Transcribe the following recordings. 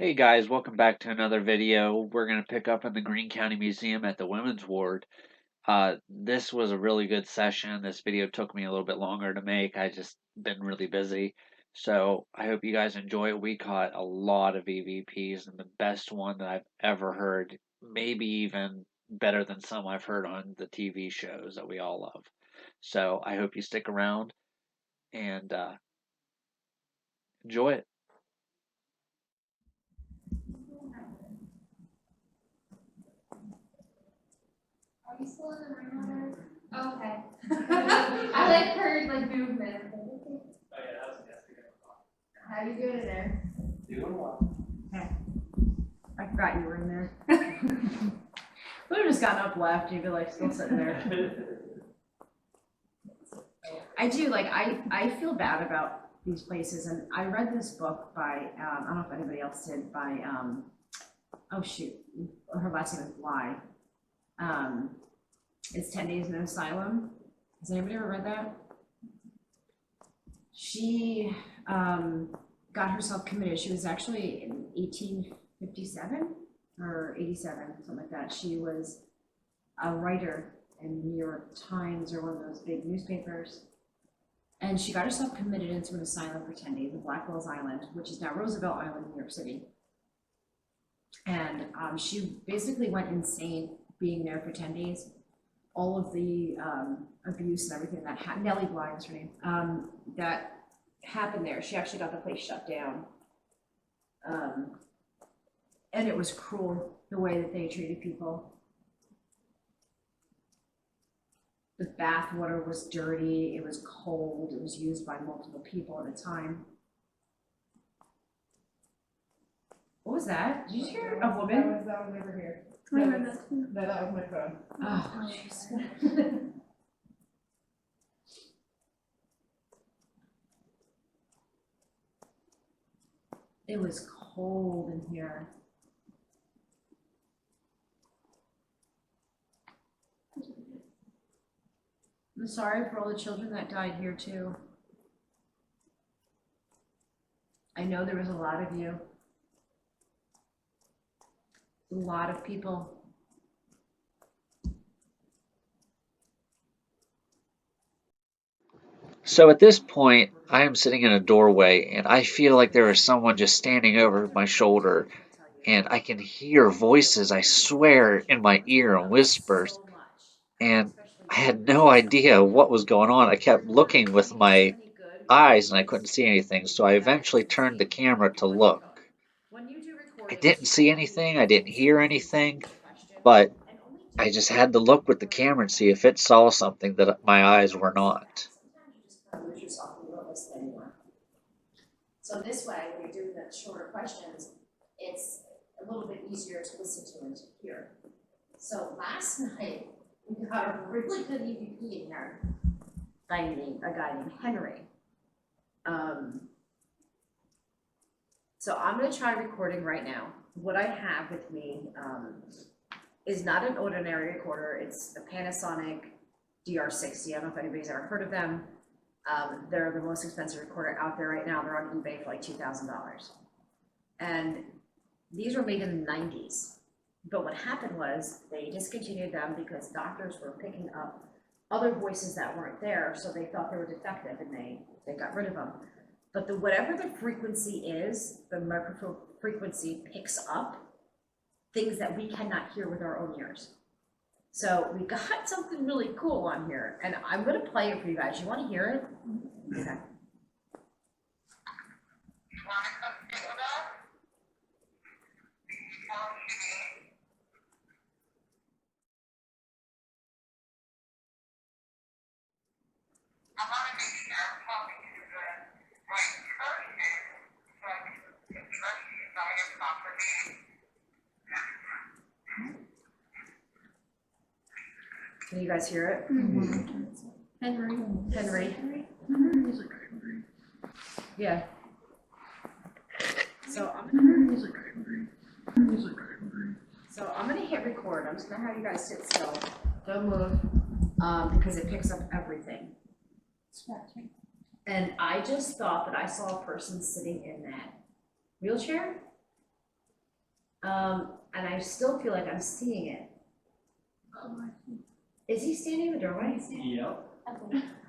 Hey guys, welcome back to another video. We're going to pick up in the Greene County Museum at the Women's Ward. This was a really good session. This video took me a little bit longer to make. I just been really busy. So I hope you guys enjoy it. We caught a lot of EVPs and the best one that I've ever heard, maybe even better than some I've heard on the TV shows that we all love. So I hope you stick around and enjoy it. Are you still in the room? Oh, okay. I heard movement. Oh yeah, that was yesterday. How you doing in there? Doing well. Okay. I forgot you were in there. Would have just gotten up, left, you'd be like still sitting there. I do, I feel bad about these places, and I read this book by, I don't know if anybody else did, by, oh shoot, her last name is Bly. It's 10 Days in an Asylum. Has anybody ever read that? She got herself committed. She was actually in 1857 or 87, something like that. She was a writer in New York Times or one of those big newspapers. And she got herself committed into an asylum for 10 days in Blackwell's Island, which is now Roosevelt Island in New York City. And she basically went insane being there for 10 days. All of the abuse and everything that happened, Nellie Bly was her name, that happened there. She actually got the place shut down. And it was cruel, the way that they treated people. The bath water was dirty, it was cold, it was used by multiple people at a time. What was that? Did you hear a woman? That was over here. I heard that too. No, that was my phone. Oh, jeez. It was cold in here. I'm sorry for all the children that died here too. I know there was a lot of you. A lot of people. So at this point, I am sitting in a doorway and I feel like there is someone just standing over my shoulder, and I can hear voices, I swear, in my ear and whispers. And I had no idea what was going on. I kept looking with my eyes and I couldn't see anything, so I eventually turned the camera to look. I didn't see anything, I didn't hear anything, but I just had to look with the camera and see if it saw something that my eyes were not. Lose yourself and you don't listen anymore. So this way, when you're doing the shorter questions, it's a little bit easier to listen to and to hear. So last night, we got a really good EVP in here, a guy named Henry. So I'm gonna try recording right now. What I have with me is not an ordinary recorder. It's a Panasonic DR60. I don't know if anybody's ever heard of them. They're the most expensive recorder out there right now. They're on eBay for like $2,000. And these were made in the 90s. But what happened was they discontinued them because doctors were picking up other voices that weren't there, so they thought they were defective and they got rid of them. But whatever the frequency is, the microphone frequency picks up things that we cannot hear with our own ears. So we got something really cool on here, and I'm gonna play it for you guys. You wanna hear it? Okay. Can you guys hear it? Mm-hmm. Henry. Yeah. So I'm gonna hit record. I'm just gonna have you guys sit still. Don't move. Because it picks up everything. Scratching. And I just thought that I saw a person sitting in that wheelchair. And I still feel like I'm seeing it. Is he standing in the doorway? Yep.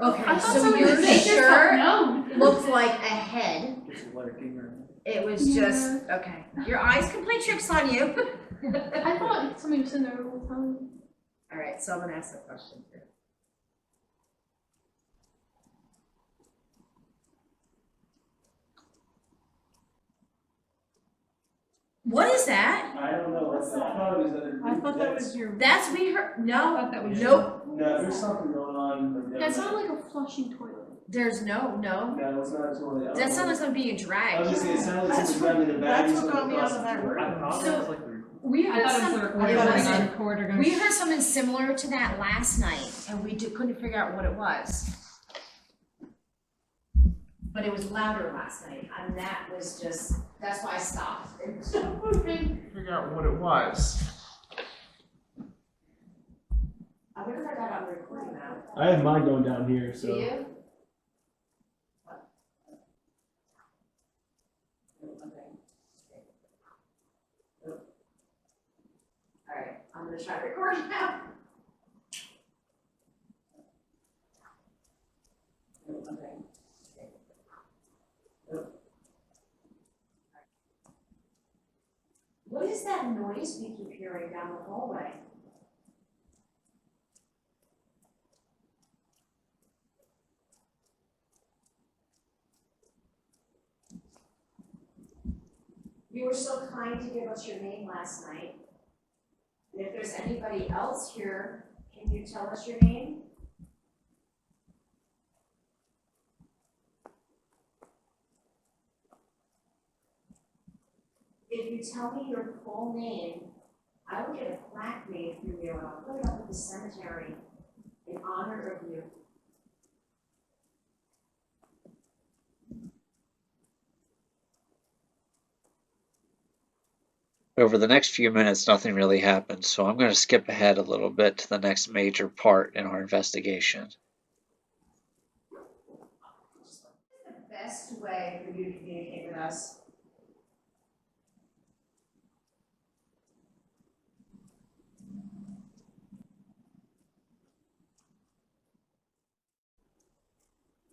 Okay, I thought so somebody your was saying this shirt no. looked like a head. Just lurking around. It was just, okay. Your eyes can play tricks on you. I thought somebody was in there the whole time. All right, so I'm gonna ask a question here. What is that? I don't know what's that. I thought it was other. I thought that was your. That's we heard. I No, thought that was nope. No, there's something going on. That sounded like a flushing toilet. There's no. No, it's not a toilet. That sounds like something being I was dragged. just saying, it sounded like That's something grabbing the bag. that's what got me out of that room. I thought So- that was like the We I heard thought it was the some. recorder It going was- on recorder going. We heard something similar to that last night, and we couldn't figure out what it was. But it was louder last night, and that was just, that's why I stopped. figure out what it was. I wonder if I got on recording now. I have mine going down here, Do you? Alright, I'm gonna try recording now. What is that noise we keep hearing down the hallway? You were so kind to give us your name last night. And if there's anybody else here, can you tell us your name? If you tell me your full name, I will get a plaque made for you and I'll put it up at the cemetery in honor of you. Over the next few minutes, nothing really happens, so I'm going to skip ahead a little bit to the next major part in our investigation. The best way for you to communicate with us?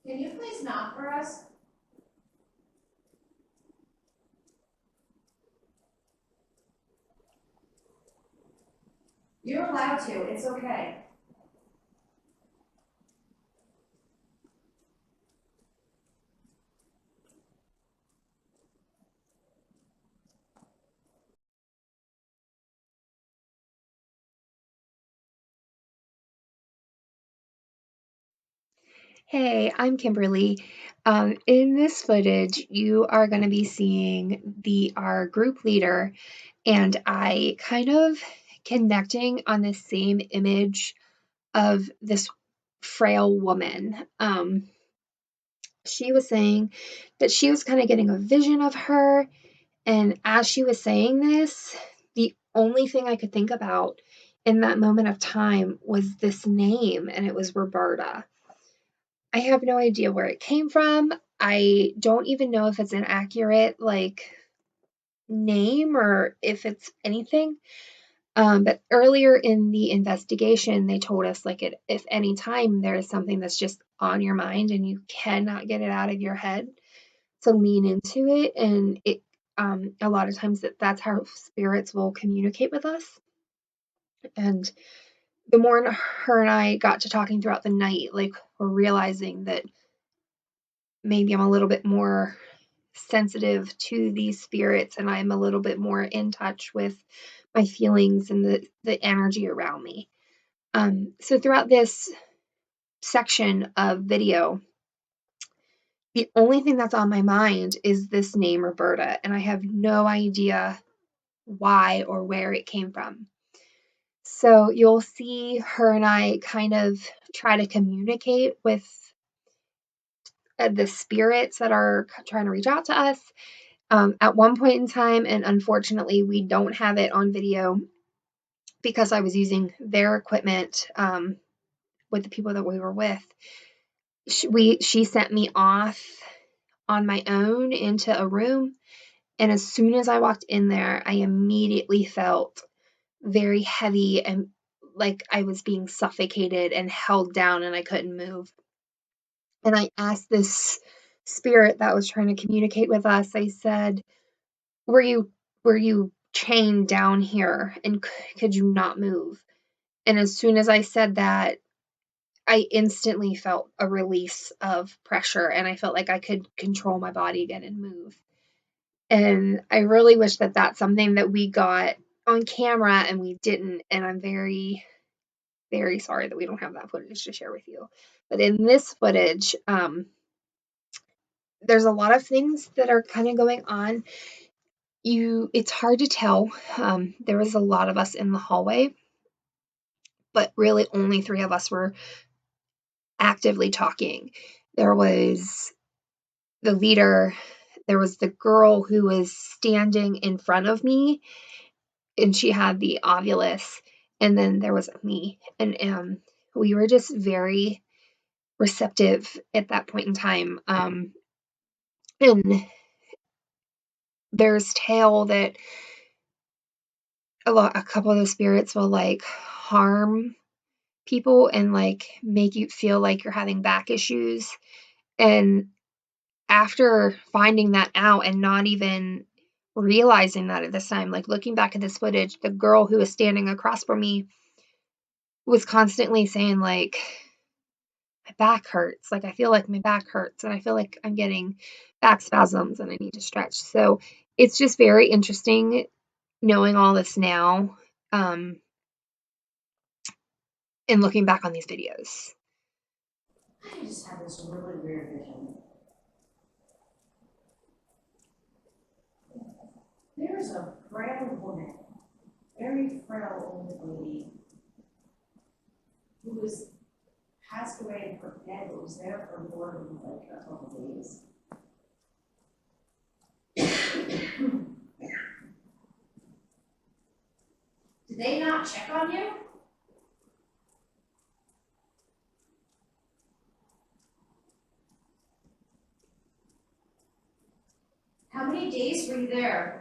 Can you please knock for us? You're allowed to, it's okay. Hey, I'm Kimberly. In this footage, you are going to be seeing our group leader and I kind of connecting on the same image of this frail woman. She was saying that she was kind of getting a vision of her, and as she was saying this, the only thing I could think about in that moment of time was this name, and it was Roberta. I have no idea where it came from. I don't even know if it's an accurate name or if it's anything. But earlier in the investigation, they told us if any time there is something that's just on your mind and you cannot get it out of your head, to lean into it, and it a lot of times that's how spirits will communicate with us. And the more her and I got to talking throughout the night, we're realizing that maybe I'm a little bit more sensitive to these spirits and I'm a little bit more in touch with my feelings and the energy around me. So throughout this section of video, the only thing that's on my mind is this name, Roberta, and I have no idea why or where it came from. So you'll see her and I kind of try to communicate with the spirits that are trying to reach out to us. At one point in time, and unfortunately we don't have it on video because I was using their equipment with the people that we were with, she sent me off on my own into a room, And as soon as I walked in there, I immediately felt very heavy and like I was being suffocated and held down and I couldn't move. And I asked this spirit that was trying to communicate with us, I said, were you chained down here and could you not move? And as soon as I said that, I instantly felt a release of pressure and I felt like I could control my body again and move. And I really wish that that's something that we got on camera and we didn't. And I'm very, very sorry that we don't have that footage to share with you. But in this footage, there's a lot of things that are kind of going on. It's hard to tell. There was a lot of us in the hallway, but really only 3 of us were actively talking. There was the leader, there was the girl who was standing in front of me, and she had the ovulus, and then there was me. And we were just very receptive at that point in time. And there's tale that a couple of the spirits will like harm people and like make you feel like you're having back issues. And after finding that out and not even realizing that at this time, like looking back at this footage, the girl who was standing across from me was constantly saying like, my back hurts. Like I feel like my back hurts and I feel like I'm getting back spasms and I need to stretch. So it's just very interesting knowing all this now, and looking back on these videos. I just had this really weird vision. There's a frail woman, very frail old lady, who was passed away in her bed, but was there for more than like a couple of days. Did they not check on you? How many days were you there?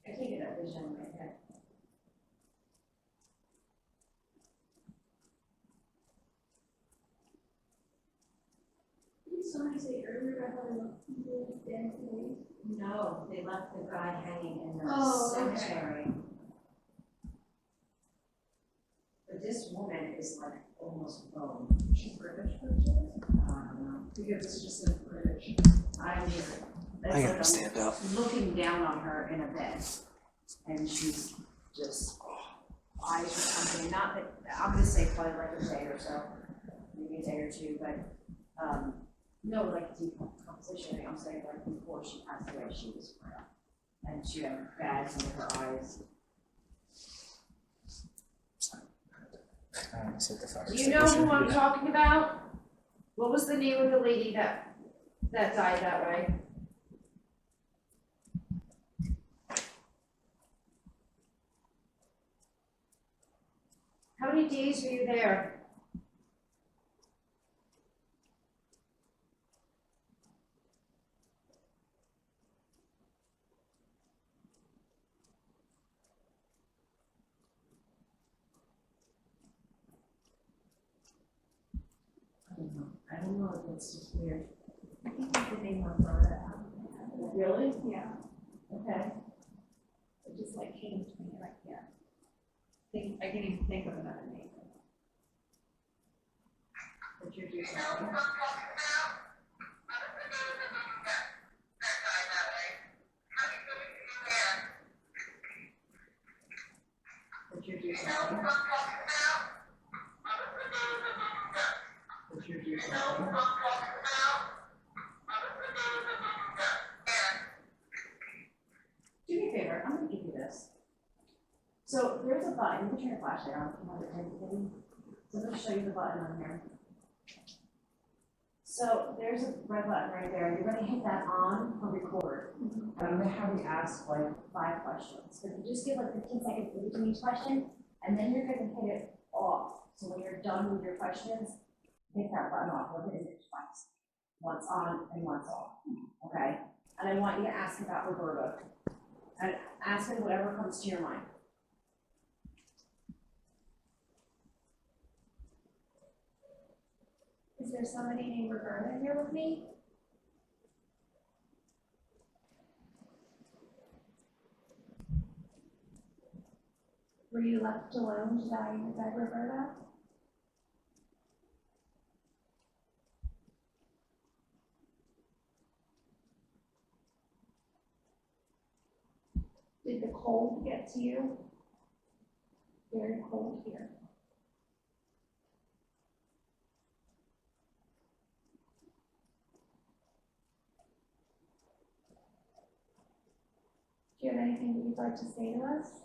I can't get that vision in my head. Did somebody say earlier I thought I left people dead today? No, they left the guy hanging in the Oh, okay. cemetery. But this woman is like almost bone. She's British, person? I don't know. Because it's just in British. I mean, I gotta stand up. Looking down on her in a bed, and she's just eyes or something. Not that I'm gonna say probably like a day or so, maybe a day or two, but no, like decomposition. I'm saying like before she passed away, she was frail, and she had bags under her eyes. Do you know who I'm talking about? What was the name of the lady that died that way? How many days were you there? I don't know, it's just weird. I think that's the name of Roberta. Really? Yeah. Okay. It just like came to me, like, yeah. I can't even think of another name. Introduce yourself. Introduce yourself. Introduce yourself. Do me a favor, I'm gonna give you this. So there's a button, you can turn your flashlight on if you want to type anything. So I'm gonna show you the button on here. So there's a red button right there, you're gonna hit that on or record. And I'm gonna have you ask like 5 questions. So if you just give like 15 seconds between each question, and then you're gonna hit it off. So when you're done with your questions, hit that button off, or hit it twice. Once on and once off, okay? And I want you to ask about Roberta. And ask me whatever comes to your mind. Is there somebody named Roberta here with me? Were you left alone to die in your bed, Roberta? Did the cold get to you? Very cold here. Do you have anything that you'd like to say to us?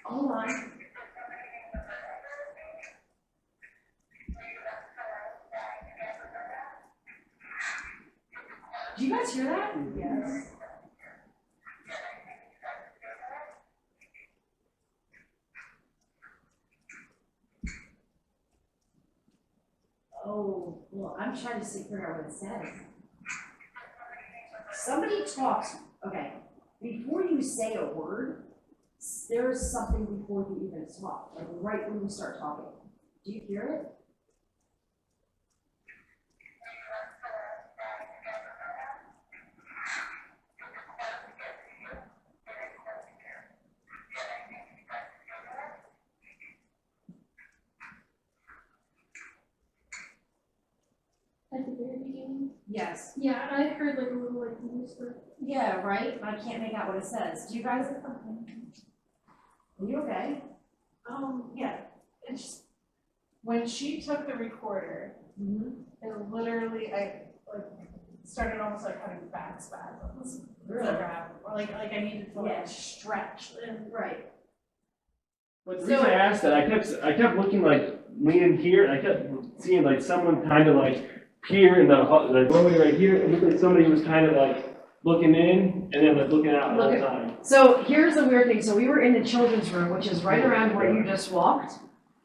Hold on. Do you guys hear that? Yes. Oh, well, I'm trying to figure out what it says. Somebody talks, okay, before you say a word, there's something before you even talk, like right when you start talking. Do you hear it? At the very beginning? Yes. Yeah, and I heard like a little like whisper. Yeah, right? I can't make out what it says. Do you guys? Are you okay? Yeah, it's, when she took the recorder, Mm-hmm. it literally, I like started almost like having back spasms. Really? Never happened. Or like I needed to Yeah. like stretch and Right. But the reason I asked that, I kept looking like leaning here, and I kept seeing like someone kind of like peer in the doorway right here. It looked like somebody was kind of like looking in and then like looking out all the time. So here's the weird thing. So we were in the children's room, which is right around where you just walked.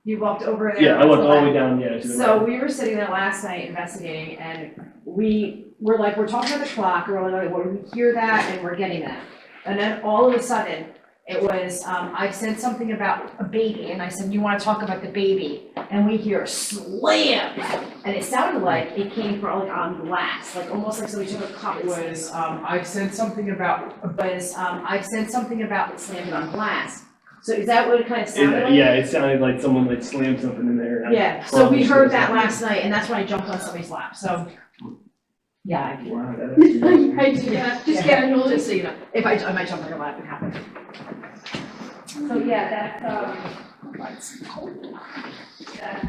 You walked over there. Yeah, I looked all the way down, yeah, to the So right. we were sitting there last night investigating, and we're talking about the clock, and we're like, well, we hear that, and we're getting that. And then all of a sudden, it was, I said something about a baby, and I said, you want to talk about the baby? And we hear a slam, and it sounded like it came from like on glass, like almost like somebody took a cup. It was, I've said something about, I've said something about it slamming on glass. So is that what it kind of sounded like? Yeah, it sounded like someone like slammed something in there. Yeah, so we heard that last night, and that's when I jumped on somebody's lap, so. Yeah, I do. Wow, that is- I do that, just Yeah, casually. just so you know, if I might jump on your lap, it happened. So yeah, that's, I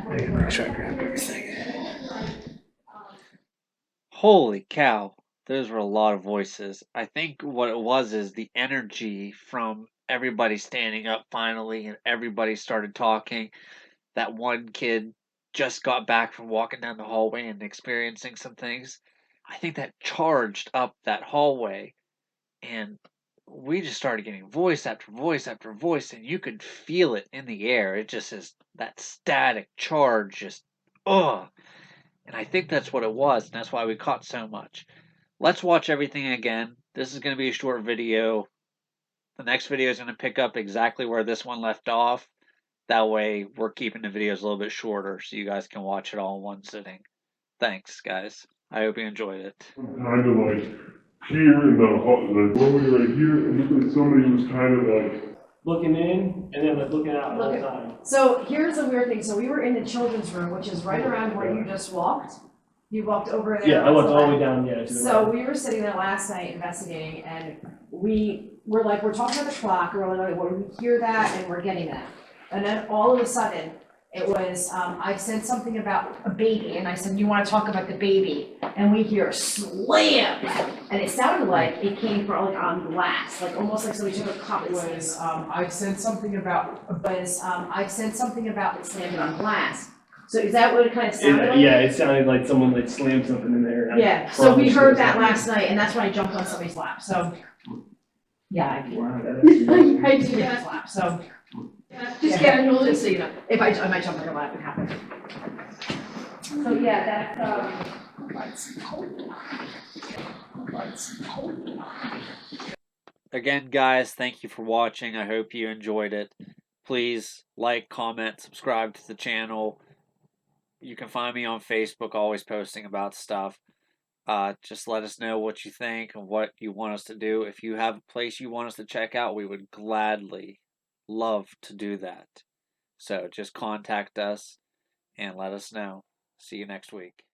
gotta make sure I grab everything. Holy cow, those were a lot of voices. I think what it was is the energy from everybody standing up finally and everybody started talking. That one kid just got back from walking down the hallway and experiencing some things. I think that charged up that hallway and we just started getting voice after voice after voice and you could feel it in the air. It just is that static charge just ugh. And I think that's what it was, and that's why we caught so much. Let's watch everything again. This is going to be a short video. The next video is going to pick up exactly where this one left off. That way, we're keeping the videos a little bit shorter so you guys can watch it all in one sitting. Thanks, guys. I hope you enjoyed it. Kind of like here in the doorway right here, and looked like somebody was kind of like Looking in and then like looking out the whole time. So here's the weird thing, so we were in the children's room, which is right around where you just walked. You walked over there. Yeah, I walked all the way down, yeah, to the So right. we were sitting there last night investigating, and we were like, we're talking about the clock, or we're like, well, we hear that, and we're getting that. And then all of a sudden, it was, I said something about a baby, and I said, you wanna talk about the baby? And we hear slam, and it sounded like it came from like on glass, like almost like somebody took a cup and slammed it. I said something about, I said something about it slamming on glass. So is that what it kind of sounded like? Yeah, it sounded like someone like slammed something in there. and I Yeah, so we promise heard it that was- last night, and that's when I jumped on somebody's lap, so. Yeah, I did. Wow, that actually- I did get his lap, so. Just get a notice, so you know, if I might jump on your lap, it happens. So, yeah, that's, Again, guys, thank you for watching. I hope you enjoyed it. Please like, comment, subscribe to the channel. You can find me on Facebook, always posting about stuff. Just let us know what you think and what you want us to do. If you have a place you want us to check out, we would gladly love to do that. So just contact us and let us know. See you next week.